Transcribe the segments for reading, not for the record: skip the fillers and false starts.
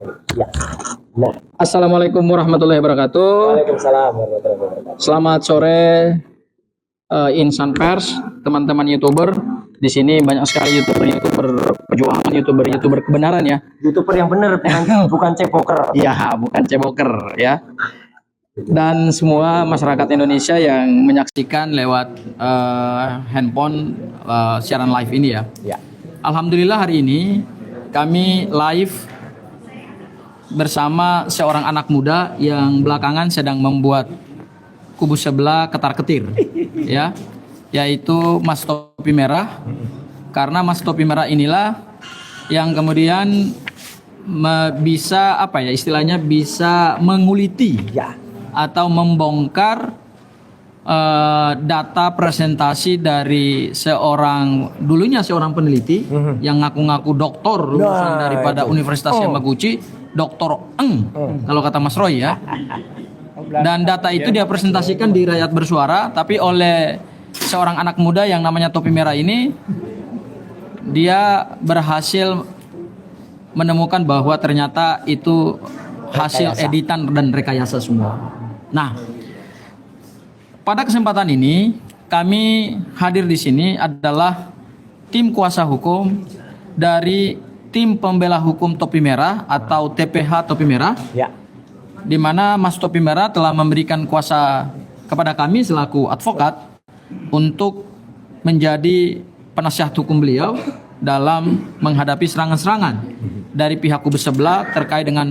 Ya. Nah, Assalamualaikum warahmatullahi wabarakatuh. Waalaikumsalam warahmatullahi wabarakatuh. Selamat sore insan pers, teman-teman YouTuber. Di sini banyak sekali YouTuber perjuangan, YouTuber kebenaran ya. YouTuber yang benar, bukan ceboker. Iya, bukan ceboker ya. Dan semua masyarakat Indonesia yang menyaksikan lewat handphone siaran live ini ya. Ya. Alhamdulillah hari ini kami live bersama seorang anak muda yang belakangan sedang membuat kubu sebelah ketar-ketir ya, yaitu Mas Topi Merah. Karena Mas Topi Merah inilah yang kemudian bisa apa ya istilahnya, bisa menguliti Ya. atau membongkar data presentasi dari dulunya seorang peneliti yang ngaku-ngaku doktor lulusan daripada Universitas Yamaguchi, Dr. Eng kalau kata Mas Roy ya. Dan data itu dia presentasikan di Rakyat Bersuara, tapi oleh seorang anak muda yang namanya Topi Merah ini, dia berhasil menemukan bahwa ternyata itu hasil editan dan rekayasa semua. Nah, pada kesempatan ini kami hadir di sini adalah tim kuasa hukum dari tim pembela hukum Topi Merah atau TPH Topi Merah. Ya. Di mana Mas Topi Merah telah memberikan kuasa kepada kami selaku advokat untuk menjadi penasihat hukum beliau dalam menghadapi serangan-serangan dari pihak kubu sebelah terkait dengan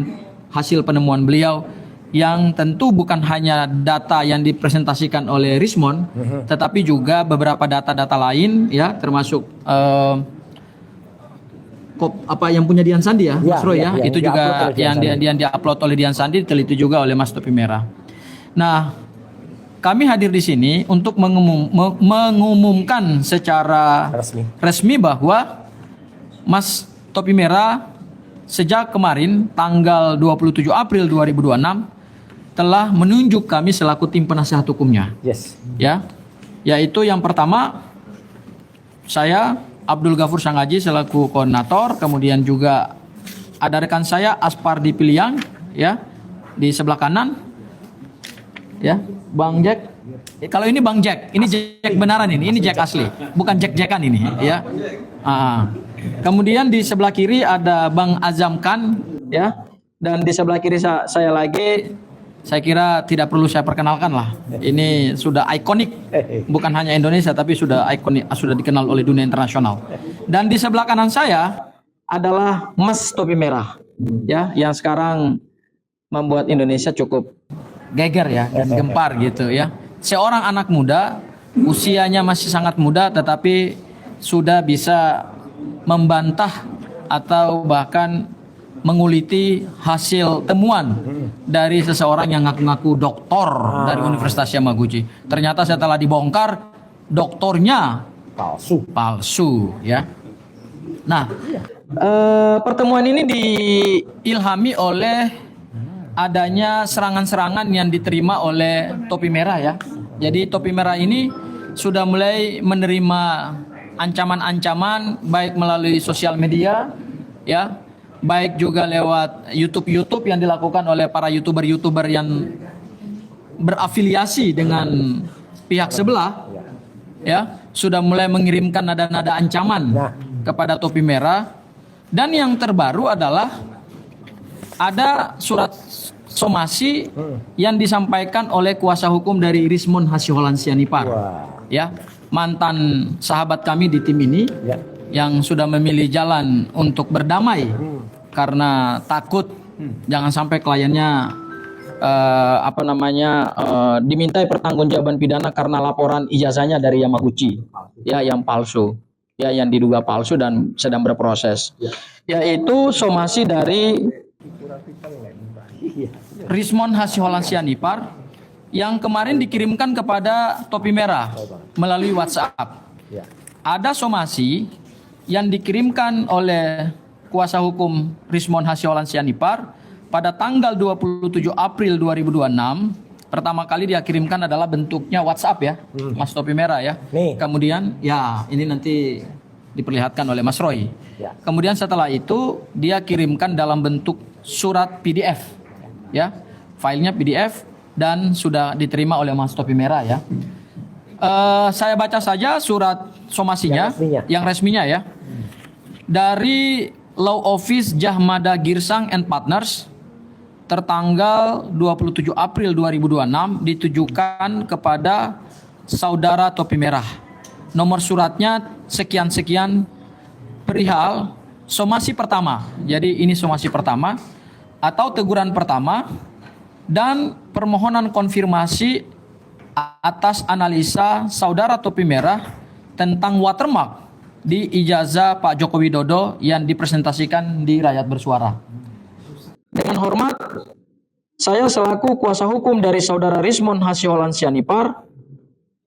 hasil penemuan beliau, yang tentu bukan hanya data yang dipresentasikan oleh Rismond, tetapi juga beberapa data-data lain ya, termasuk apa yang punya Dian Sandi ya, Mas Roy ya, itu juga yang diupload oleh Dian Sandi, diteliti juga oleh Mas Topi Merah. Nah, kami hadir di sini untuk mengumumkan secara resmi bahwa Mas Topi Merah sejak kemarin tanggal 27 April 2026 telah menunjuk kami selaku tim penasihat hukumnya. Yes. Ya. Yaitu yang pertama saya Abdul Ghafur Sangaji selaku koordinator, kemudian juga ada rekan saya Aspardi Piliang ya di sebelah kanan. Ya, Bang Jack. Kalau ini Bang Jack, ini Jack benaran ini Jack asli, bukan Jack-Jackan ini ya. Kemudian di sebelah kiri ada Bang Azam Khan ya, dan di sebelah kiri saya lagi, saya kira tidak perlu saya perkenalkan lah. Ini sudah ikonik, bukan hanya Indonesia tapi sudah ikonik, sudah dikenal oleh dunia internasional. Dan di sebelah kanan saya adalah Mas Topi Merah ya, yang sekarang membuat Indonesia cukup geger ya, dan gempar gitu ya. Seorang anak muda, usianya masih sangat muda, tetapi sudah bisa membantah atau bahkan menguliti hasil temuan dari seseorang yang ngaku-ngaku doktor dari Universitas Yamaguchi. Ternyata setelah dibongkar, doktornya palsu ya. Nah, pertemuan ini diilhami oleh adanya serangan-serangan yang diterima oleh Topi Merah ya. Jadi Topi Merah ini sudah mulai menerima ancaman-ancaman baik melalui sosial media ya, baik juga lewat YouTube yang dilakukan oleh para YouTuber yang berafiliasi dengan pihak sebelah ya, sudah mulai mengirimkan nada-nada ancaman kepada Topi Merah. Dan yang terbaru adalah ada surat somasi yang disampaikan oleh kuasa hukum dari Rismond Hasyiholan Sianipar ya, mantan sahabat kami di tim ini yang sudah memilih jalan untuk berdamai karena takut jangan sampai kliennya dimintai pertanggungjawaban pidana karena laporan ijazahnya dari Yamaguchi ya, yang palsu ya, yang diduga palsu dan sedang berproses, yaitu somasi dari Rismond Hasyiholan Sianipar yang kemarin dikirimkan kepada Topi Merah melalui WhatsApp. Ada somasi yang dikirimkan oleh kuasa hukum Rismond Hasyiholan Sianipar pada tanggal 27 April 2026. Pertama kali dia kirimkan adalah bentuknya WhatsApp ya, Mas Topi Merah ya. Kemudian ya ini nanti diperlihatkan oleh Mas Roy. Ya. Kemudian setelah itu dia kirimkan dalam bentuk surat PDF, ya, filenya PDF dan sudah diterima oleh Mas Topi Merah ya. Saya baca saja surat somasinya, yang resminya ya, dari Law Office Jahmada Girsang and Partners tertanggal 27 April 2026 ditujukan kepada Saudara Topi Merah. Nomor suratnya sekian-sekian perihal somasi pertama. Jadi ini somasi pertama atau teguran pertama dan permohonan konfirmasi atas analisa Saudara Topi Merah tentang watermark di ijazah Pak Joko Widodo yang dipresentasikan di Rakyat Bersuara. Dengan hormat, saya selaku kuasa hukum dari Saudara Rismon Hasyolan Sianipar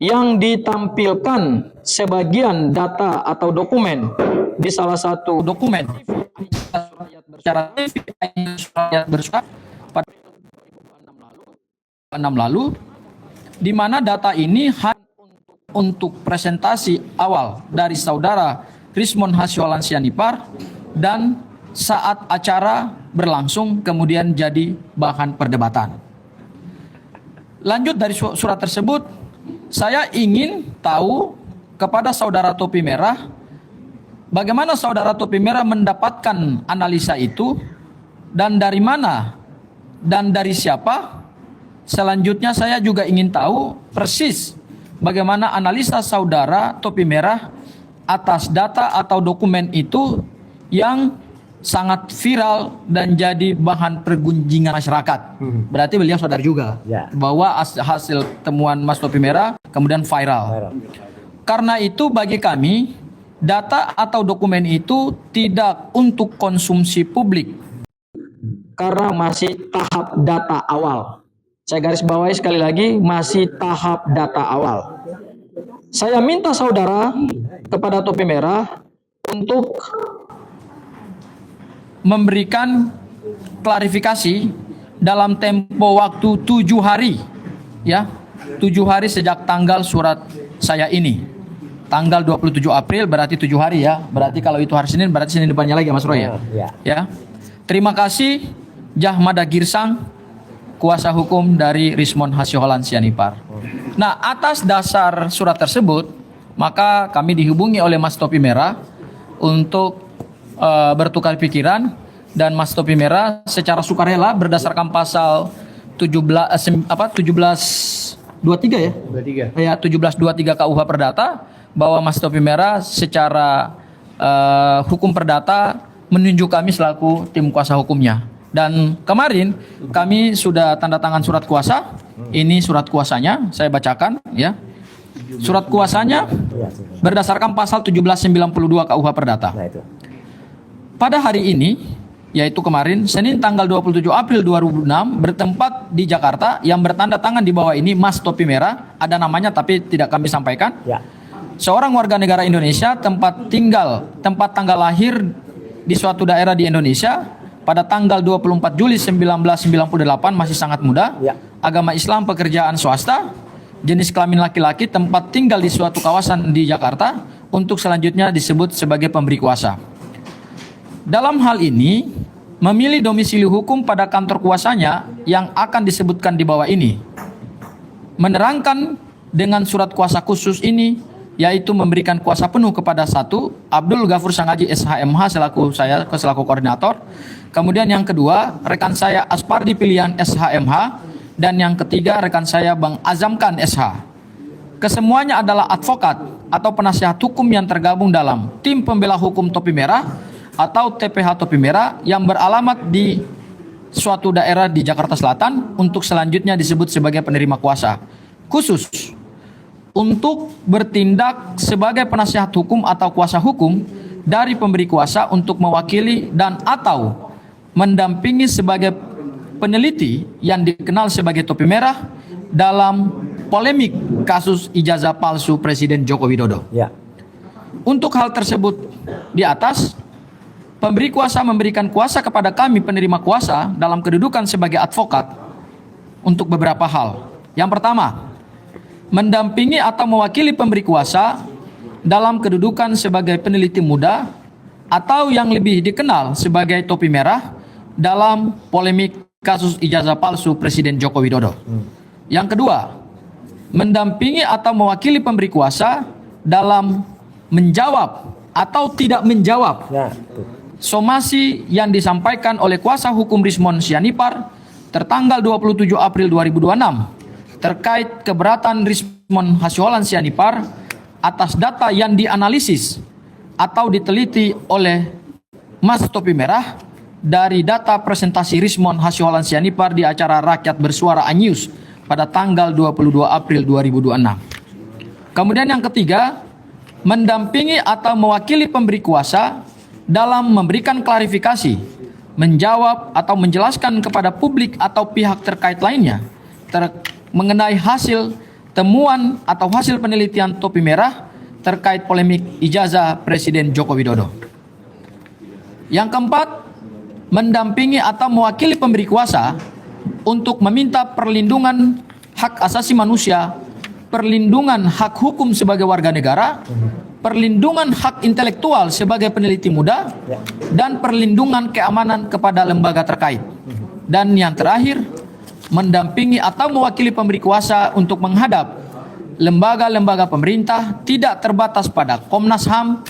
yang ditampilkan sebagian data atau dokumen di salah satu dokumen secara Rakyat Bersuara pada 2006 lalu, di mana data ini hanya untuk presentasi awal dari Saudara Rismon Hasyolan Sianipar dan saat acara berlangsung kemudian jadi bahan perdebatan. Lanjut dari surat tersebut, saya ingin tahu kepada Saudara Topi Merah bagaimana Saudara Topi Merah mendapatkan analisa itu dan dari mana dan dari siapa. Selanjutnya saya juga ingin tahu persis bagaimana analisa Saudara Topi Merah atas data atau dokumen itu yang sangat viral dan jadi bahan pergunjingan masyarakat. Berarti beliau sadar juga bahwa hasil temuan Mas Topi Merah kemudian viral. Karena itu bagi kami data atau dokumen itu tidak untuk konsumsi publik karena masih tahap data awal. Saya garis bawahi sekali lagi, masih tahap data awal. Saya minta saudara kepada Topi Merah untuk memberikan klarifikasi dalam tempo waktu 7 hari, ya, 7 hari sejak tanggal surat saya ini. Tanggal 27 April berarti 7 hari ya. Berarti kalau itu hari Senin berarti Senin depannya lagi ya Mas Roy ya. Ya. Terima kasih Jahmada Girsang, kuasa hukum dari Rismon Hasyolan Sianipar. Nah, atas dasar surat tersebut, maka kami dihubungi oleh Mas Topi Merah untuk bertukar pikiran, dan Mas Topi Merah secara sukarela berdasarkan pasal 1723 ya? 23. Ya, 1723 KUH Perdata, bahwa Mas Topi Merah secara hukum perdata menunjuk kami selaku tim kuasa hukumnya. Dan kemarin kami sudah tanda tangan surat kuasa. Ini surat kuasanya, saya bacakan ya. Surat kuasanya berdasarkan pasal 1792 KUH Perdata. Pada hari ini, yaitu kemarin, Senin tanggal 27 April 2006, bertempat di Jakarta, yang bertanda tangan di bawah ini Mas Topi Merah, ada namanya tapi tidak kami sampaikan. Seorang warga negara Indonesia, tempat tanggal lahir di suatu daerah di Indonesia, pada tanggal 24 Juli 1998, masih sangat muda, agama Islam, pekerjaan swasta, jenis kelamin laki-laki, tempat tinggal di suatu kawasan di Jakarta, untuk selanjutnya disebut sebagai pemberi kuasa. Dalam hal ini, memilih domisili hukum pada kantor kuasanya yang akan disebutkan di bawah ini. Menerangkan dengan surat kuasa khusus ini, yaitu memberikan kuasa penuh kepada satu, Abdul Ghafur Sangaji SHMH selaku koordinator. Kemudian yang kedua, rekan saya Aspardi Pilihan SHMH. Dan yang ketiga, rekan saya Bang Azamkan SH. Kesemuanya adalah advokat atau penasihat hukum yang tergabung dalam tim pembela hukum Topi Merah atau TPH Topi Merah yang beralamat di suatu daerah di Jakarta Selatan, untuk selanjutnya disebut sebagai penerima kuasa khusus untuk bertindak sebagai penasihat hukum atau kuasa hukum dari pemberi kuasa untuk mewakili dan atau mendampingi sebagai peneliti yang dikenal sebagai Topi Merah dalam polemik kasus ijazah palsu Presiden Joko Widodo. Untuk hal tersebut di atas, pemberi kuasa memberikan kuasa kepada kami penerima kuasa dalam kedudukan sebagai advokat untuk beberapa hal. Yang pertama, mendampingi atau mewakili pemberi kuasa dalam kedudukan sebagai peneliti muda atau yang lebih dikenal sebagai topi merah dalam polemik kasus ijazah palsu Presiden Joko Widodo. Yang kedua, mendampingi atau mewakili pemberi kuasa dalam menjawab atau tidak menjawab Nah, somasi yang disampaikan oleh kuasa hukum Rismon Sianipar tertanggal 27 April 2026 terkait keberatan Rismon Hasyolan Sianipar atas data yang dianalisis atau diteliti oleh Mas Topi Merah dari data presentasi Rismon Hasyolan Sianipar di acara Rakyat Bersuara News pada tanggal 22 April 2026. Kemudian yang ketiga, mendampingi atau mewakili pemberi kuasa dalam memberikan klarifikasi, menjawab atau menjelaskan kepada publik atau pihak terkait lainnya mengenai hasil temuan atau hasil penelitian Topi Merah terkait polemik ijazah Presiden Joko Widodo. Yang keempat, mendampingi atau mewakili pemberi kuasa untuk meminta perlindungan hak asasi manusia, perlindungan hak hukum sebagai warga negara, perlindungan hak intelektual sebagai peneliti muda, dan perlindungan keamanan kepada lembaga terkait. Dan yang terakhir, mendampingi atau mewakili pemberi kuasa untuk menghadap lembaga-lembaga pemerintah tidak terbatas pada Komnas HAM,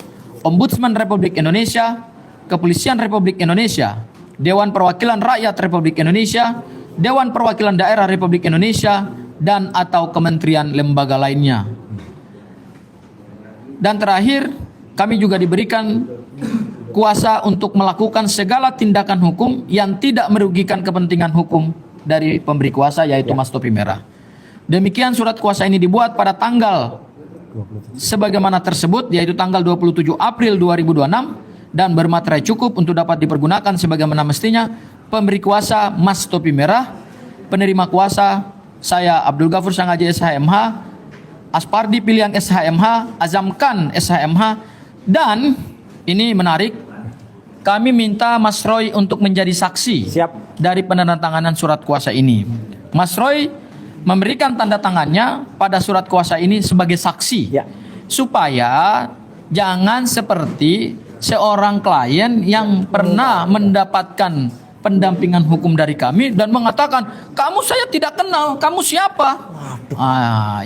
Ombudsman Republik Indonesia, Kepolisian Republik Indonesia, Dewan Perwakilan Rakyat Republik Indonesia, Dewan Perwakilan Daerah Republik Indonesia, dan atau kementerian lembaga lainnya. Dan terakhir, kami juga diberikan kuasa untuk melakukan segala tindakan hukum yang tidak merugikan kepentingan hukum dari pemberi kuasa, yaitu Mas Topi Merah. Demikian surat kuasa ini dibuat pada tanggal sebagaimana tersebut, yaitu tanggal 27 April 2026, dan bermaterai cukup untuk dapat dipergunakan sebagaimana mestinya. Pemberi kuasa Mas Topi Merah, penerima kuasa saya Abdul Ghafur Sangaji SHMH, Aspardi Piliang SHMH, Azamkan SHMH, dan ini menarik, kami minta Mas Roy untuk menjadi saksi siap. dari penandatanganan surat kuasa ini. Mas Roy memberikan tanda tangannya pada surat kuasa ini sebagai saksi, Ya. supaya jangan seperti seorang klien yang pernah mendapatkan pendampingan hukum dari kami dan mengatakan, kamu saya tidak kenal, kamu siapa?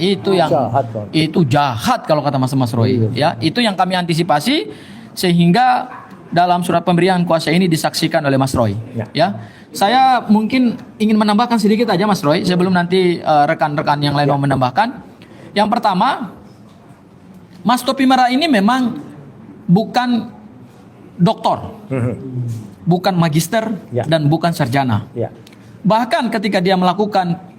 Itu yang Jahat, Bang. itu jahat kalau kata Mas Roy. Ya, itu yang kami antisipasi sehingga dalam surat pemberian kuasa ini disaksikan oleh Mas Roy. Ya, saya mungkin ingin menambahkan sedikit aja Mas Roy sebelum nanti rekan-rekan yang lain mau menambahkan. Yang pertama, Mas Topi Merah ini memang bukan doktor, bukan magister, dan bukan sarjana. Ya. Bahkan ketika dia melakukan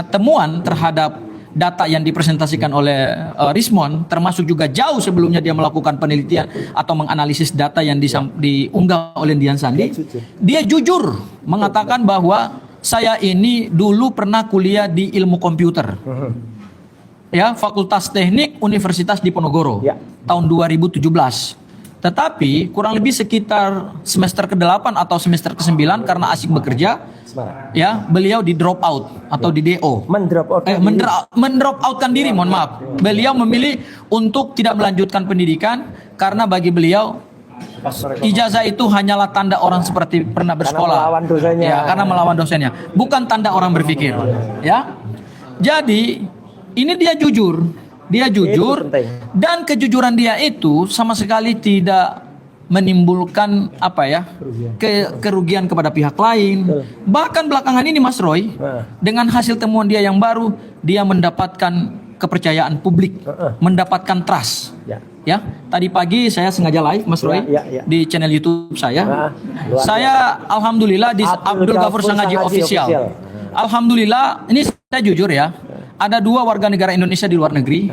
temuan terhadap data yang dipresentasikan oleh Rismon, termasuk juga jauh sebelumnya dia melakukan penelitian atau menganalisis data yang diunggah oleh Dian Sandi, dia jujur mengatakan bahwa saya ini dulu pernah kuliah di ilmu komputer, ya, Fakultas Teknik Universitas Diponegoro, tahun 2017. Tetapi kurang lebih sekitar semester ke-8 atau semester ke-9 karena asik bekerja, ya, beliau di drop out atau di DO. Mendrop outkan diri, mohon maaf. Beliau memilih untuk tidak melanjutkan pendidikan karena bagi beliau ijazah itu hanyalah tanda orang seperti pernah bersekolah. Karena melawan dosennya. Ya, karena melawan dosennya, bukan tanda orang berpikir. Ya. Jadi ini dia jujur. Dia jujur, dan kejujuran dia itu sama sekali tidak menimbulkan kerugian kepada pihak lain. Bahkan belakangan ini Mas Roy, dengan hasil temuan dia yang baru, dia mendapatkan kepercayaan publik, mendapatkan trust. Ya, tadi pagi saya sengaja live Mas Roy di channel YouTube saya. Saya alhamdulillah di Abdul Ghafur Sangaji Official. Alhamdulillah, ini saya jujur ya. Ada 2 warga negara Indonesia di luar negeri,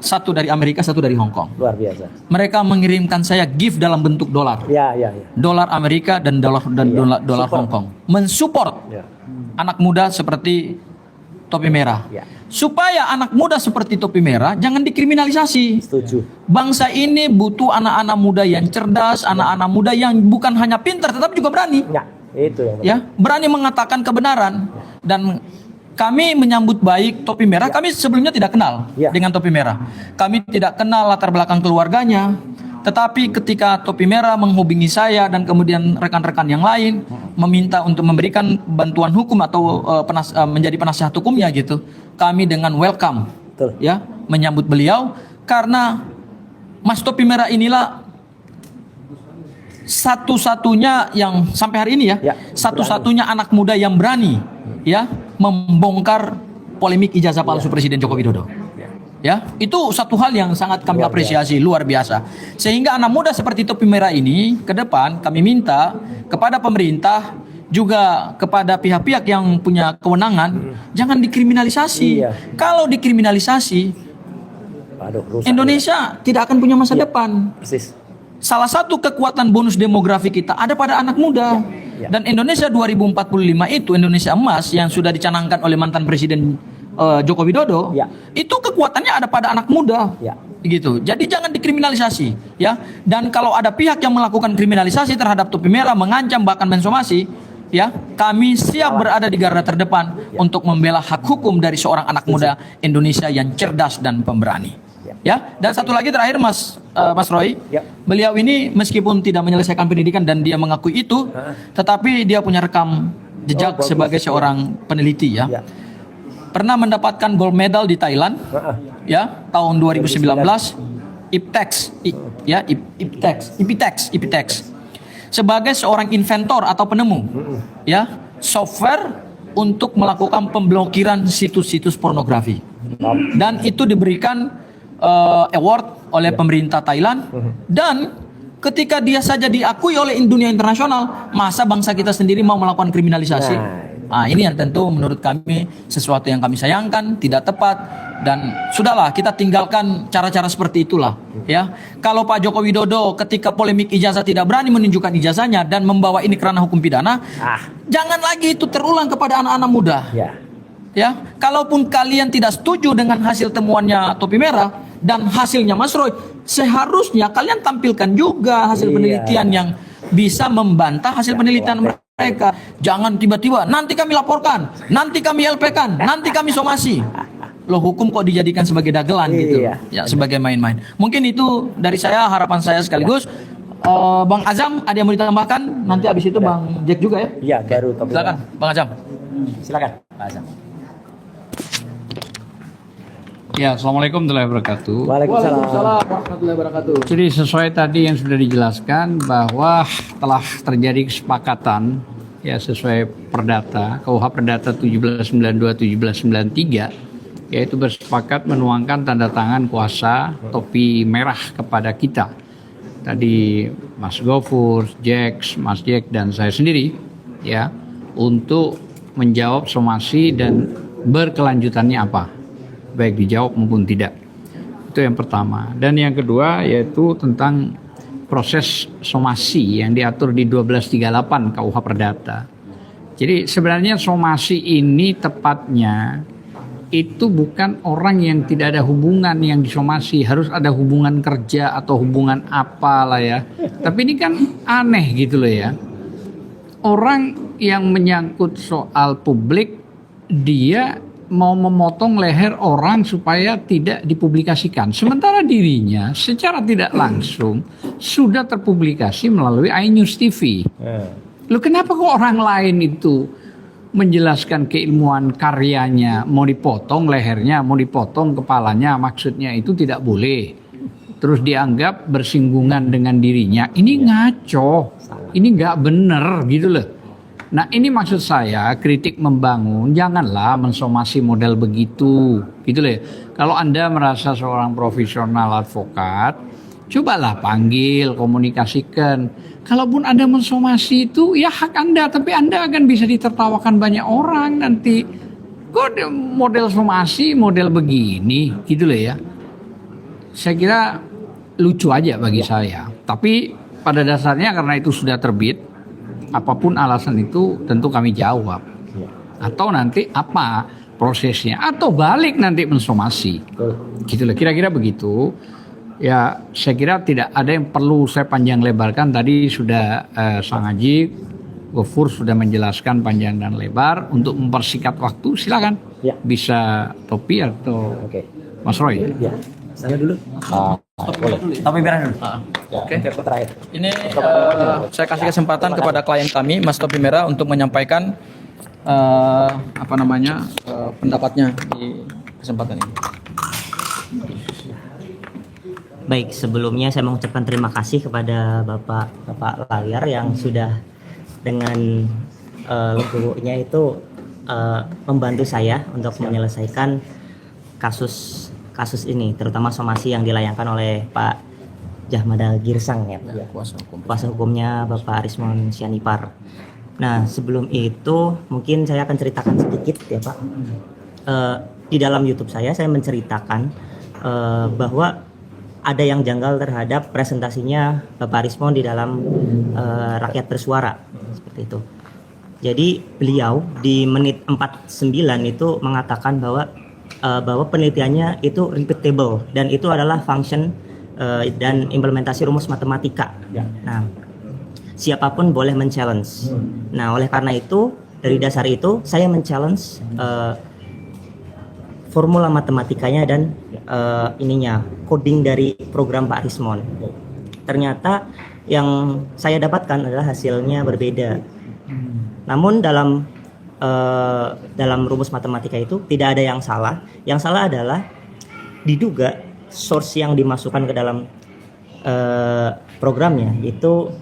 satu dari Amerika, satu dari Hong Kong. Luar biasa. Mereka mengirimkan saya gift dalam bentuk dolar. Dolar Amerika dan dolar Hong Kong. Mensupport anak muda seperti Topi Merah. Supaya anak muda seperti Topi Merah jangan dikriminalisasi. Setuju. Bangsa ini butuh anak-anak muda yang cerdas, anak-anak muda yang bukan hanya pintar tetapi juga berani. Itu yang ya, berani mengatakan kebenaran. Dan kami menyambut baik topi merah. Kami sebelumnya tidak kenal dengan topi merah. Kami tidak kenal latar belakang keluarganya. Tetapi ketika topi merah menghubungi saya dan kemudian rekan-rekan yang lain meminta untuk memberikan bantuan hukum atau menjadi penasihat hukumnya gitu, kami dengan welcome ya menyambut beliau, karena Mas Topi Merah inilah satu-satunya yang sampai hari ini satu-satunya anak muda yang berani ya membongkar polemik ijazah palsu Presiden Joko Widodo. Ya, itu satu hal yang sangat kami apresiasi, luar biasa. Sehingga anak muda seperti Topi Merah ini ke depan kami minta kepada pemerintah, juga kepada pihak-pihak yang punya kewenangan, jangan dikriminalisasi. Kalau dikriminalisasi, Indonesia tidak akan punya masa depan. Persis. Salah satu kekuatan bonus demografi kita ada pada anak muda. Dan Indonesia 2045 itu Indonesia emas yang sudah dicanangkan oleh mantan Presiden Joko Widodo, itu kekuatannya ada pada anak muda, gitu. Jadi jangan dikriminalisasi, ya. Dan kalau ada pihak yang melakukan kriminalisasi terhadap Topi Merah, mengancam bahkan mensomasi, ya, kami siap berada di garda terdepan untuk membela hak hukum dari seorang anak muda Indonesia yang cerdas dan pemberani. Ya, dan satu lagi terakhir Mas Roy, beliau ini meskipun tidak menyelesaikan pendidikan dan dia mengakui itu, tetapi dia punya rekam jejak sebagai seorang peneliti, ya. Pernah mendapatkan gold medal di Thailand, ya, tahun 2019, IPTEX, sebagai seorang inventor atau penemu, ya, software untuk melakukan pemblokiran situs-situs pornografi, dan itu diberikan award oleh pemerintah Thailand. Dan ketika dia saja diakui oleh dunia internasional, masa bangsa kita sendiri mau melakukan kriminalisasi? Nah, ini yang tentu menurut kami sesuatu yang kami sayangkan, tidak tepat, dan sudahlah kita tinggalkan cara-cara seperti itulah, ya. Kalau Pak Joko Widodo ketika polemik ijazah tidak berani menunjukkan ijazahnya dan membawa ini ke ranah hukum pidana, jangan lagi itu terulang kepada anak-anak muda. Ya, kalaupun kalian tidak setuju dengan hasil temuannya Topi Merah dan hasilnya Mas Roy, seharusnya kalian tampilkan juga hasil penelitian yang bisa membantah hasil penelitian mereka. Jangan tiba-tiba nanti kami laporkan, nanti kami LP-kan, nanti kami somasi. Loh, hukum kok dijadikan sebagai dagelan gitu, ya, sebagai main-main. Mungkin itu dari saya, harapan saya sekaligus. Bang Azam, ada yang mau ditambahkan? Nanti abis itu Bang Jack juga ya? Iya, baru. Silakan, Bang Azam. Silakan, Bang Azam. Ya, Assalamualaikum warahmatullahi wabarakatuh. Waalaikumsalam warahmatullahi wabarakatuh. Jadi sesuai tadi yang sudah dijelaskan bahwa telah terjadi kesepakatan ya sesuai Perdata, KUH Perdata 1792-1793, yaitu bersepakat menuangkan tanda tangan kuasa Topi Merah kepada kita. Tadi Mas Gofur, Mas Jack dan saya sendiri ya, untuk menjawab somasi dan berkelanjutannya apa, baik dijawab maupun tidak. Itu yang pertama. Dan yang kedua yaitu tentang proses somasi yang diatur di 1238 KUH Perdata. Jadi sebenarnya somasi ini tepatnya itu bukan orang yang tidak ada hubungan yang disomasi, harus ada hubungan kerja atau hubungan apalah ya. Tapi ini kan aneh gitu loh ya. Orang yang menyangkut soal publik, dia mau memotong leher orang supaya tidak dipublikasikan. Sementara dirinya secara tidak langsung sudah terpublikasi melalui iNews TV. Loh, kenapa kok orang lain itu menjelaskan keilmuan karyanya, mau dipotong lehernya, mau dipotong kepalanya, maksudnya itu tidak boleh. Terus dianggap bersinggungan dengan dirinya. Ini ngaco, ini nggak bener gitu loh. Nah, ini maksud saya kritik membangun, janganlah mensomasi model begitu, gitu loh. Kalau Anda merasa seorang profesional advokat, cobalah panggil, komunikasikan. Kalaupun Anda mensomasi itu, ya hak Anda, tapi Anda akan bisa ditertawakan banyak orang nanti. Kok model somasi, model begini, gitu loh ya. Saya kira lucu aja bagi saya. Tapi pada dasarnya karena itu sudah terbit, apapun alasan itu tentu kami jawab. Atau nanti apa prosesnya, atau balik nanti mensomasi. Gitu loh, kira-kira begitu. Ya, saya kira tidak ada yang perlu saya panjang lebarkan. Tadi sudah Sang Haji Gofur sudah menjelaskan panjang dan lebar. Untuk mempersingkat waktu, silakan. Ya. Bisa Topi atau Oke. Mas Roy. Ya. Sana dulu. Boleh. Topi merah dulu. Oke. Oke. Terakhir. Ini saya kasih kesempatan kepada klien kami, Mas Topi Merah, untuk menyampaikan pendapatnya di kesempatan ini. Baik, sebelumnya saya mengucapkan terima kasih kepada Bapak Layar yang sudah dengan legowonya itu membantu saya untuk menyelesaikan kasus ini, terutama somasi yang dilayangkan oleh Pak Jahmada Girsang ya, kuasa hukumnya Bapak Arismon Sianipar. Nah, sebelum itu mungkin saya akan ceritakan sedikit ya Pak. Di dalam YouTube saya menceritakan bahwa ada yang janggal terhadap presentasinya Bapak Arismon di dalam Rakyat Bersuara, seperti itu. Jadi beliau di menit 49 itu mengatakan bahwa penelitiannya itu repeatable dan itu adalah function dan implementasi rumus matematika. Nah, siapapun boleh men-challenge. Nah, oleh karena itu dari dasar itu saya men-challenge formula matematikanya dan coding dari program Pak Arismon. Ternyata yang saya dapatkan adalah hasilnya berbeda. Namun dalam rumus matematika itu tidak ada yang salah. Yang salah adalah diduga source yang dimasukkan ke dalam programnya itu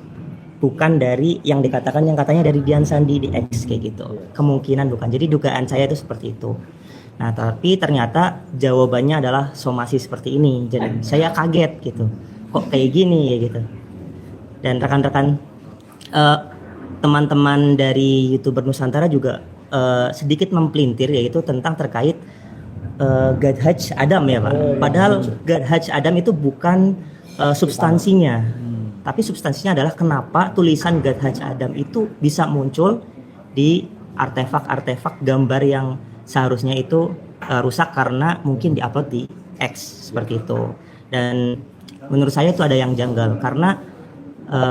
bukan dari yang dikatakan, yang katanya dari Dian Sandi di X kayak gitu. Kemungkinan bukan. Jadi dugaan saya itu seperti itu. Nah, tapi ternyata jawabannya adalah somasi seperti ini. Jadi saya kaget gitu. Kok kayak gini ya gitu. Dan rekan-rekan teman-teman dari YouTuber Nusantara juga sedikit mempelintir yaitu tentang terkait Gadhaj Adam ya Pak. Padahal Gadhaj Adam itu bukan substansinya. Tapi substansinya adalah kenapa tulisan Gadhaj Adam itu bisa muncul di artefak-artefak gambar yang seharusnya itu rusak karena mungkin diupload di X seperti itu. Dan menurut saya itu ada yang janggal karena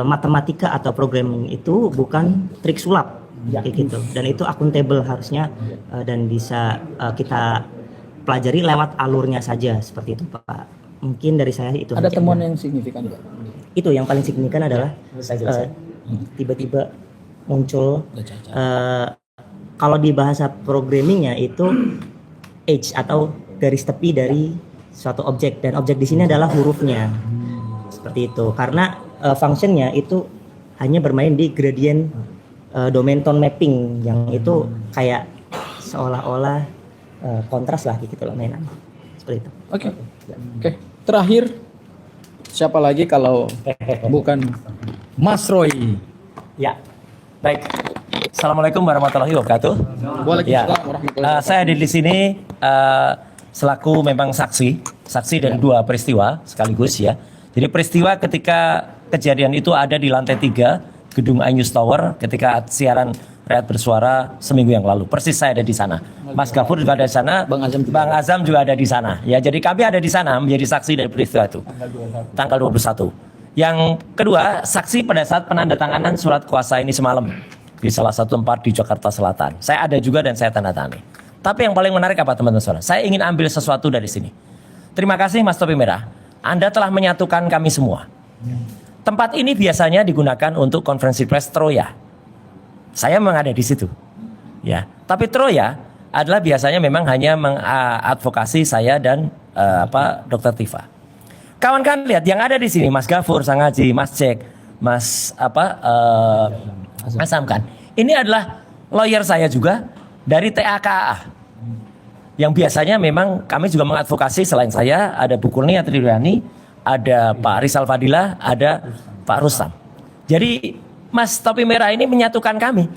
matematika atau programming itu bukan trik sulap kayak gitu. Dan itu akuntabel harusnya dan bisa kita pelajari lewat alurnya saja seperti itu Pak. Mungkin dari saya itu. Ada temuan yang signifikan juga. Itu yang paling signifikan adalah tiba-tiba muncul kalau di bahasa programmingnya itu edge atau garis tepi dari suatu objek, dan objek di sini adalah hurufnya seperti itu karena functionnya itu hanya bermain di gradient domain tone mapping yang itu kayak seolah-olah kontras lah gitu loh mainan seperti itu. Oke. Terakhir, siapa lagi kalau bukan Mas Roy? Ya. Baik. Assalamualaikum warahmatullahi wabarakatuh. Waalaikumsalam warahmatullahi wabarakatuh. Saya hadir di sini selaku memang saksi dari dua peristiwa sekaligus ya. Jadi peristiwa ketika kejadian itu ada di lantai 3 gedung iNews Tower ketika siaran Rakyat Bersuara seminggu yang lalu. Persis saya ada di sana. Mas Gafur juga ada di sana. Bang Azam juga ada di sana. Ya, jadi kami ada di sana menjadi saksi dari peristiwa itu. Tanggal 21. Yang kedua, saksi pada saat penandatanganan surat kuasa ini semalam di salah satu tempat di Jakarta Selatan. Saya ada juga dan saya tanda tangani. Tapi yang paling menarik apa teman-teman saudara? Saya ingin ambil sesuatu dari sini. Terima kasih Mas Topi Merah. Anda telah menyatukan kami semua. Tempat ini biasanya digunakan untuk konferensi pers Troya. Saya memang ada di situ. Ya, tapi Troya adalah biasanya memang hanya mengadvokasi saya dan Dr. Tifa. Kawan-kawan lihat yang ada di sini Mas Gafur, Sang Haji, Mas Jack, Mas Azam kan. Ini adalah lawyer saya juga dari TAKA. Yang biasanya memang kami juga mengadvokasi selain saya ada Bu Kurnia Triwani, ada Pak Rizal Fadilah, ada Pak Rustam. Jadi Mas Topi Merah ini menyatukan kami.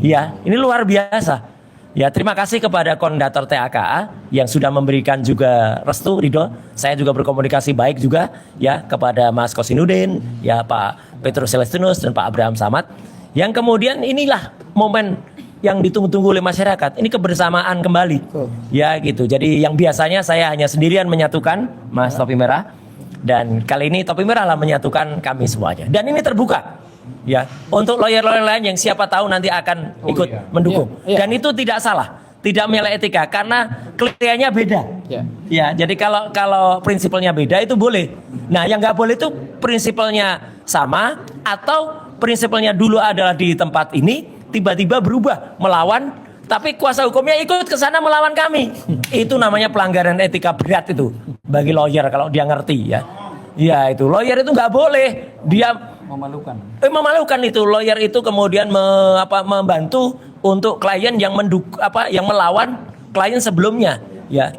Ya, ini luar biasa. Ya, terima kasih kepada koordinator TAKA yang sudah memberikan juga restu, ridho. Saya juga berkomunikasi baik juga ya kepada Mas Kosinudin, ya Pak Petrus Celestinus dan Pak Abraham Samad. Yang kemudian inilah momen yang ditunggu-tunggu oleh masyarakat. Ini kebersamaan kembali. Ya gitu. Jadi yang biasanya saya hanya sendirian menyatukan Mas Topi Merah, dan kali ini Topi Merah lah menyatukan kami semuanya. Dan ini terbuka. ya untuk lawyer-lawyer lain yang siapa tahu nanti akan ikut mendukung. Iya. Dan itu tidak salah, tidak menyalahi etika karena kliennya beda. Ya. Ya, jadi kalau prinsipalnya beda itu boleh. Nah, yang nggak boleh itu prinsipalnya sama atau prinsipalnya dulu adalah di tempat ini tiba-tiba berubah melawan, tapi kuasa hukumnya ikut ke sana melawan kami. Itu namanya pelanggaran etika berat itu bagi lawyer kalau dia ngerti ya. Ya itu lawyer itu nggak boleh dia memalukan itu lawyer itu kemudian membantu untuk klien yang yang melawan klien sebelumnya ya.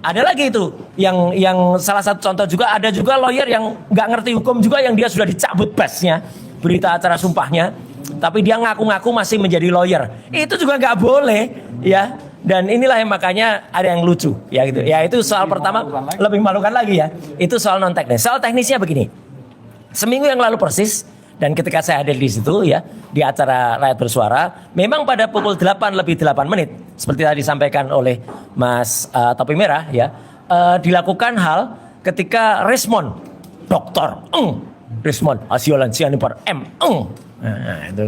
Ada lagi itu yang salah satu contoh juga ada juga lawyer yang nggak ngerti hukum juga yang dia sudah dicabut badge-nya berita acara sumpahnya tapi dia ngaku-ngaku masih menjadi lawyer. Itu juga nggak boleh ya. Dan inilah yang makanya ada yang lucu ya gitu. Ya itu soal pertama lebih memalukan lagi ya. Itu soal non teknis. Soal teknisnya begini. Seminggu yang lalu persis dan ketika saya hadir di situ ya di acara Rakyat Bersuara, memang pada pukul 8:08 seperti tadi disampaikan oleh Mas Topi Merah ya, dilakukan hal ketika Rismond Dr. Rismond Asiolan Sianipar nah, itu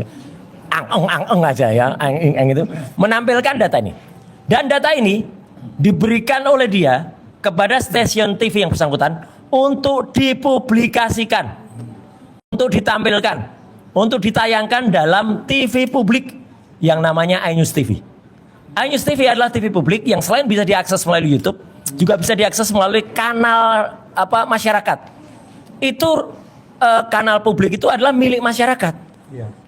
aja ya itu menampilkan data ini. Dan data ini diberikan oleh dia kepada stasiun TV yang bersangkutan untuk dipublikasikan, untuk ditampilkan, untuk ditayangkan dalam TV publik yang namanya iNews TV. iNews TV adalah TV publik yang selain bisa diakses melalui YouTube, juga bisa diakses melalui kanal masyarakat. Itu kanal publik itu adalah milik masyarakat.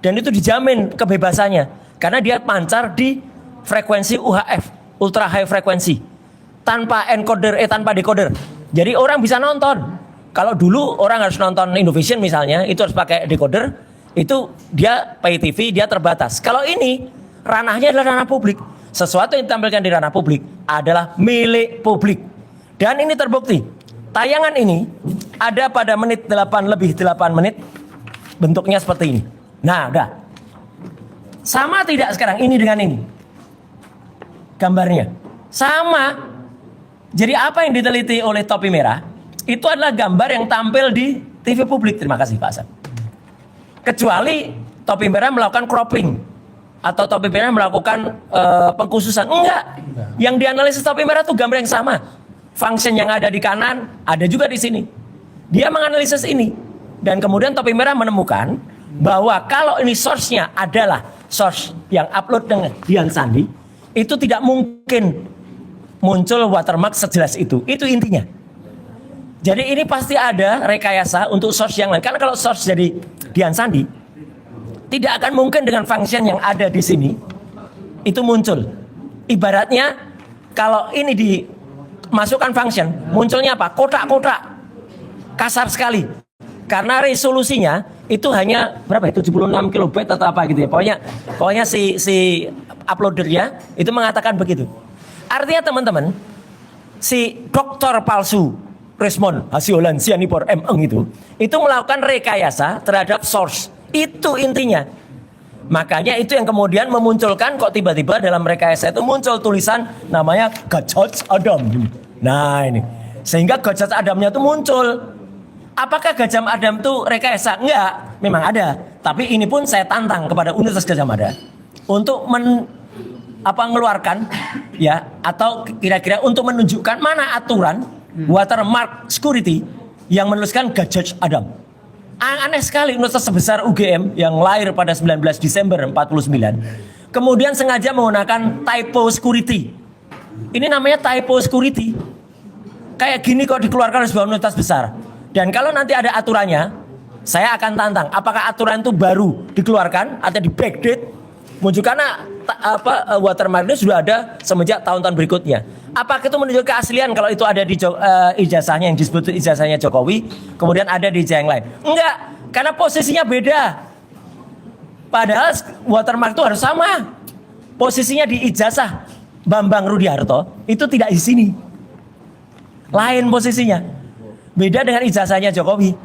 Dan itu dijamin kebebasannya karena dia pancar di frekuensi UHF, ultra high frekuensi, tanpa encoder tanpa decoder. Jadi orang bisa nonton. Kalau dulu orang harus nonton Indovision misalnya, itu harus pakai decoder, itu dia pay TV, dia terbatas. Kalau ini ranahnya adalah ranah publik. Sesuatu yang ditampilkan di ranah publik adalah milik publik. Dan ini terbukti. Tayangan ini ada pada menit 8:08 bentuknya seperti ini. Nah, udah. Sama tidak sekarang ini dengan ini? Gambarnya sama. Jadi apa yang diteliti oleh Topi Merah itu adalah gambar yang tampil di TV publik. Terima kasih Pak Hasan. Kecuali Topi Merah melakukan cropping atau Topi Merah melakukan pengkhususan. Enggak. Yang dianalisis Topi Merah itu gambar yang sama. Function yang ada di kanan ada juga di sini. Dia menganalisis ini dan kemudian Topi Merah menemukan bahwa kalau ini source-nya adalah source yang upload dengan Dian Sandi, itu tidak mungkin muncul watermark sejelas itu. Itu intinya. Jadi ini pasti ada rekayasa untuk source yang lain. Karena kalau source jadi Dian Sandi, tidak akan mungkin dengan function yang ada di sini itu muncul. Ibaratnya kalau ini dimasukkan function, munculnya apa? Kotak-kotak. Kasar sekali. Karena resolusinya itu hanya berapa ya? 76 kilobyte atau apa gitu ya. Pokoknya si uploadernya itu mengatakan begitu. Artinya teman-teman, si dokter palsu Rismond Hasiolan Sianipar itu melakukan rekayasa terhadap source. Itu intinya. Makanya itu yang kemudian memunculkan kok tiba-tiba dalam rekayasa itu muncul tulisan namanya Gajah Adam. Nah ini. Sehingga Gajah Adamnya itu muncul. Apakah Gajah Adam itu rekayasa? Enggak, memang ada. Tapi ini pun saya tantang kepada Universitas Gadjah Mada untuk mengeluarkan ya atau kira-kira untuk menunjukkan mana aturan watermark security yang menuliskan Gajah Adam. Aneh sekali universitas sebesar UGM yang lahir pada 19 Desember 49 kemudian sengaja menggunakan typo security. Ini namanya typo security. Kayak gini kok dikeluarkan oleh sebuah universitas besar. Dan kalau nanti ada aturannya, saya akan tantang apakah aturan itu baru dikeluarkan atau di backdate muncul karena watermark itu sudah ada semenjak tahun-tahun berikutnya. Apakah itu menunjukkan keaslian kalau itu ada di ijazahnya yang disebut ijazahnya Jokowi, kemudian ada di ijazah yang lain? Enggak, karena posisinya beda. Padahal watermark itu harus sama. Posisinya di ijazah Bambang Rudiharto itu tidak di sini. Lain posisinya. Beda dengan ijazahnya Jokowi.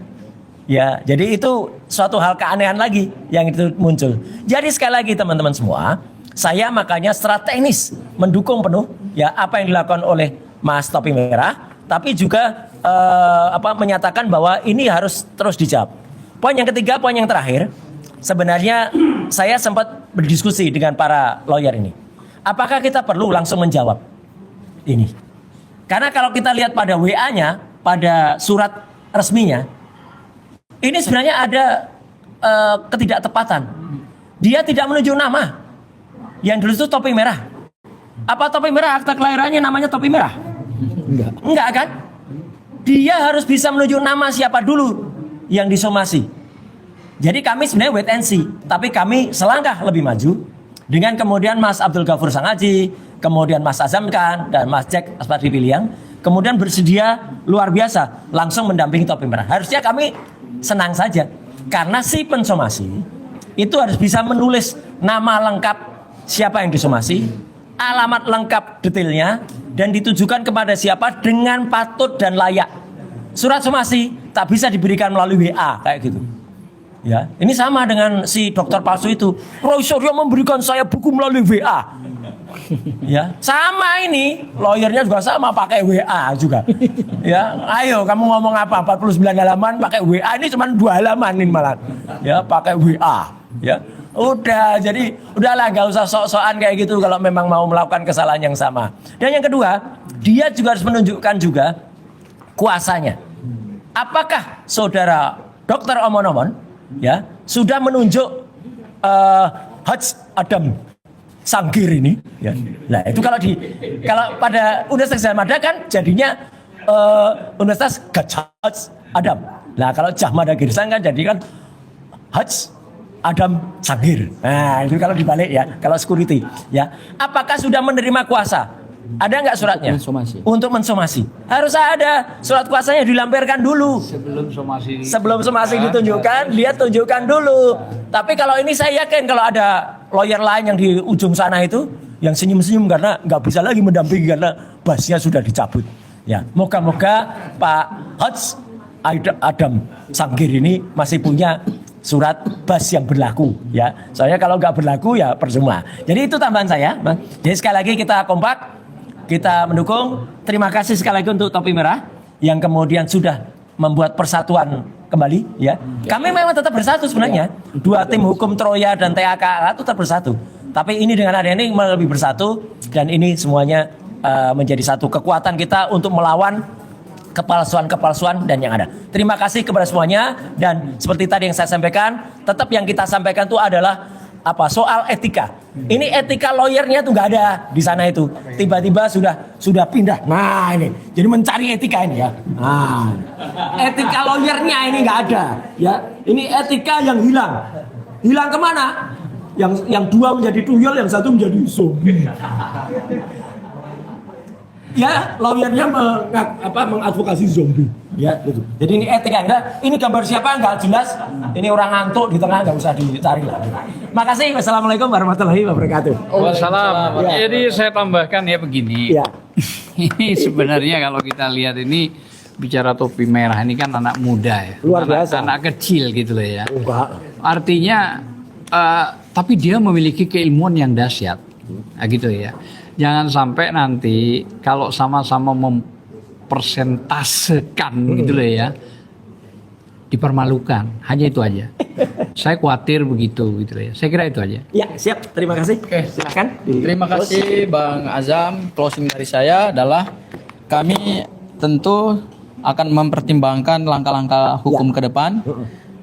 Ya, jadi itu suatu hal keanehan lagi yang itu muncul. Jadi sekali lagi teman-teman semua, saya makanya secara teknis mendukung penuh ya apa yang dilakukan oleh Mas Topi Merah, tapi juga menyatakan bahwa ini harus terus dijawab. Poin yang ketiga, poin yang terakhir, sebenarnya saya sempat berdiskusi dengan para lawyer ini. Apakah kita perlu langsung menjawab ini? Karena kalau kita lihat pada WA-nya, pada surat resminya, ini sebenarnya ada ketidaktepatan. Dia tidak menunjuk nama. Yang dulu itu topi merah. Apa topi merah akta kelahirannya namanya topi merah? Enggak kan? Dia harus bisa menunjuk nama siapa dulu yang disomasi. Jadi kami sebenarnya wait and see, tapi kami selangkah lebih maju dengan kemudian Mas Abdul Ghafur Sangaji, kemudian Mas Azam Khan dan Mas Jack Aspardi Piliang, kemudian bersedia luar biasa langsung mendampingi topi merah. Harusnya kami senang saja karena si pensomasi itu harus bisa menulis nama lengkap siapa yang disomasi, alamat lengkap detailnya, dan ditujukan kepada siapa dengan patut dan layak. Surat somasi tak bisa diberikan melalui WA kayak gitu. Ya, ini sama dengan si dokter palsu itu. Profesor yang memberikan saya buku melalui WA. Ya, sama ini, lawyernya juga sama pakai WA juga. Ya, ayo kamu ngomong apa? 49 halaman pakai WA, ini cuma 2 halaman ini malah. Ya, pakai WA. Ya, udah, jadi udahlah nggak usah sok-sokan kayak gitu kalau memang mau melakukan kesalahan yang sama. Dan yang kedua, dia juga harus menunjukkan juga kuasanya. Apakah saudara Dr. Omon-Omon ya sudah menunjuk Haj Adam Sanggir ini ya. Nah, itu kalau pada Universitas Gadjah Mada kan jadinya Universitas Gadjah Adam. Nah, kalau Gadjah Mada Girsang kan jadi kan Haj Adam Sanggir. Nah, itu kalau dibalik ya, kalau security ya. Apakah sudah menerima kuasa? Ada nggak suratnya? Untuk mensomasi. Harus ada surat kuasanya dilampirkan dulu. Sebelum somasi ditunjukkan, dia tunjukkan dulu. Tapi kalau ini saya yakin kalau ada lawyer lain yang di ujung sana itu yang senyum-senyum karena nggak bisa lagi mendampingi karena basnya sudah dicabut. Ya, moga-moga Pak Haj Adam Sanggir ini masih punya surat bas yang berlaku ya. Soalnya kalau nggak berlaku ya percuma. Jadi itu tambahan saya. Jadi sekali lagi kita kompak. Kita mendukung. Terima kasih sekali lagi untuk Topi Merah yang kemudian sudah membuat persatuan kembali ya. Kami memang tetap bersatu sebenarnya. Dua tim hukum Troya dan TAKA itu tetap bersatu. Tapi ini dengan adanya ini lebih bersatu dan ini semuanya menjadi satu kekuatan kita untuk melawan kepalsuan-kepalsuan dan yang ada. Terima kasih kepada semuanya dan seperti tadi yang saya sampaikan, tetap yang kita sampaikan itu adalah soal etika. Ini etika lawyernya tuh nggak ada di sana itu. Tiba-tiba sudah pindah. Nah ini, jadi mencari etika ini ya. Nah, etika lawyernya ini nggak ada. Ya, ini etika yang hilang. Hilang kemana? Yang dua menjadi tuyul, yang satu menjadi zombie. Ya, lawyernya mengadvokasi zombie. Ya, gitu. Jadi ini etika enggak. Ini gambar siapa enggak jelas. Ini orang ngantuk di tengah enggak usah dicari lah. Makasih. Wassalamualaikum warahmatullahi wabarakatuh. Wassalam. Ya. Jadi saya tambahkan ya begini. Ya. Ini sebenarnya kalau kita lihat ini bicara topi merah ini kan anak muda ya. Luar biasa. Anak kecil gitu loh ya. Enggak. Artinya tapi dia memiliki keilmuan yang dahsyat. Nah, gitu ya. Jangan sampai nanti kalau sama-sama mempersentasekan gitu loh ya, dipermalukan. Hanya itu aja. Saya khawatir begitu gitu loh ya. Saya kira itu aja. Ya, siap. Terima kasih. Oke. Silakan. Terima kasih Bang Azam. Closing dari saya adalah kami tentu akan mempertimbangkan langkah-langkah hukum ke depan,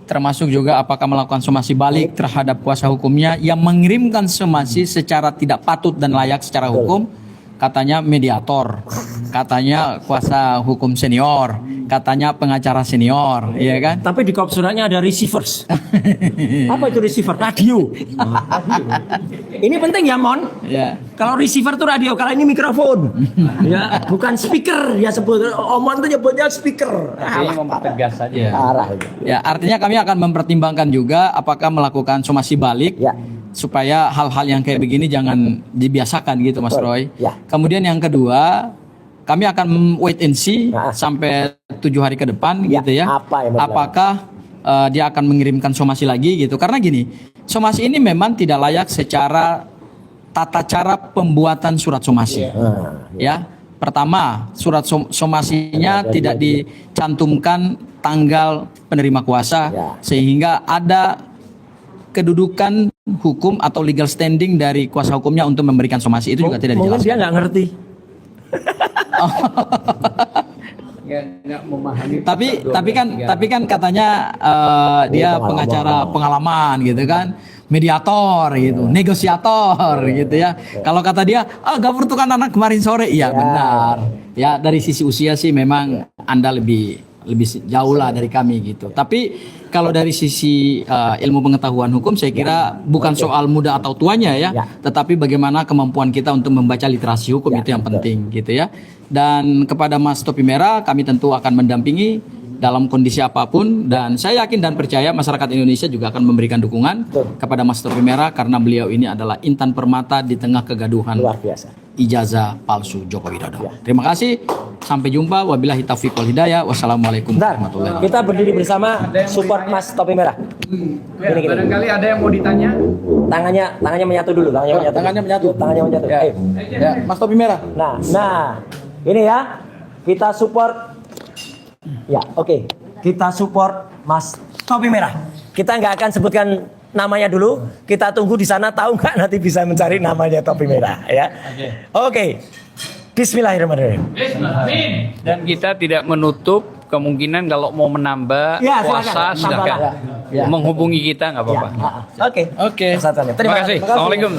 termasuk juga apakah melakukan somasi balik terhadap kuasa hukumnya yang mengirimkan somasi secara tidak patut dan layak secara hukum. Katanya mediator, katanya kuasa hukum senior, katanya pengacara senior, iya kan? Tapi di kop suratnya ada receivers. Apa itu receiver? Radio. Ini penting ya, Mon. Ya. Kalau receiver tuh radio, kalau ini mikrofon. Ya, bukan speaker. Ya sebut Omon tuh nyebutnya speaker. Ini mempertegas saja. Parah. Ya, artinya kami akan mempertimbangkan juga apakah melakukan somasi balik. Ya. Supaya hal-hal yang kayak begini jangan dibiasakan gitu Mas Roy. Ya. Kemudian yang kedua, kami akan wait and see Nah. sampai 7 hari ke depan Ya, gitu ya. apa yang berjalan? Apakah dia akan mengirimkan somasi lagi gitu. Karena gini, somasi ini memang tidak layak secara tata cara pembuatan surat somasi. Ya. Pertama, surat somasinya tidak dicantumkan tanggal penerima kuasa Ya. sehingga ada kedudukan hukum atau legal standing dari kuasa hukumnya untuk memberikan somasi itu juga tidak Mungkin dijelaskan. dia nggak ngerti. Nggak memahami. Tapi kan katanya dia pengacara pengalaman gitu kan, mediator gitu, negosiator gitu ya. Kalau kata dia, Gafur itu kan anak kemarin sore, iya benar. Ya dari sisi usia sih memang Anda lebih jauh lah dari kami gitu. Tapi kalau dari sisi ilmu pengetahuan hukum saya kira bukan soal muda atau tuanya ya, tetapi bagaimana kemampuan kita untuk membaca literasi hukum itu yang penting gitu ya. Dan kepada Mas Topi Merah kami tentu akan mendampingi dalam kondisi apapun, dan saya yakin dan percaya masyarakat Indonesia juga akan memberikan dukungan kepada Mas Topi Merah karena beliau ini adalah intan permata di tengah kegaduhan Luar biasa. ijazah palsu Joko Widodo. Terima kasih. Sampai jumpa. Wabillahi taufiq wal hidayah. Wassalamualaikum Bentar, warahmatullahi wabarakatuh. kita berdiri bersama support Mas Topi Merah. Ya, barangkali ada yang mau ditanya. Tangannya menyatu dulu, tangannya menyatu. Ya. Ayo. Ya, Mas Topi Merah. Nah, ini ya, kita support. Ya, oke. Kita support Mas Topi Merah. Kita nggak akan sebutkan namanya dulu. Kita tunggu di sana, tahu nggak nanti bisa mencari namanya Topi Merah ya. Oke. Bismillahirrahmanirrahim. Dan kita tidak menutup kemungkinan kalau mau menambah Ya, puasa silakan. silakan. Ya. Menghubungi kita nggak apa-apa. Oke. Oke. Terima Terima kasih. Assalamualaikum.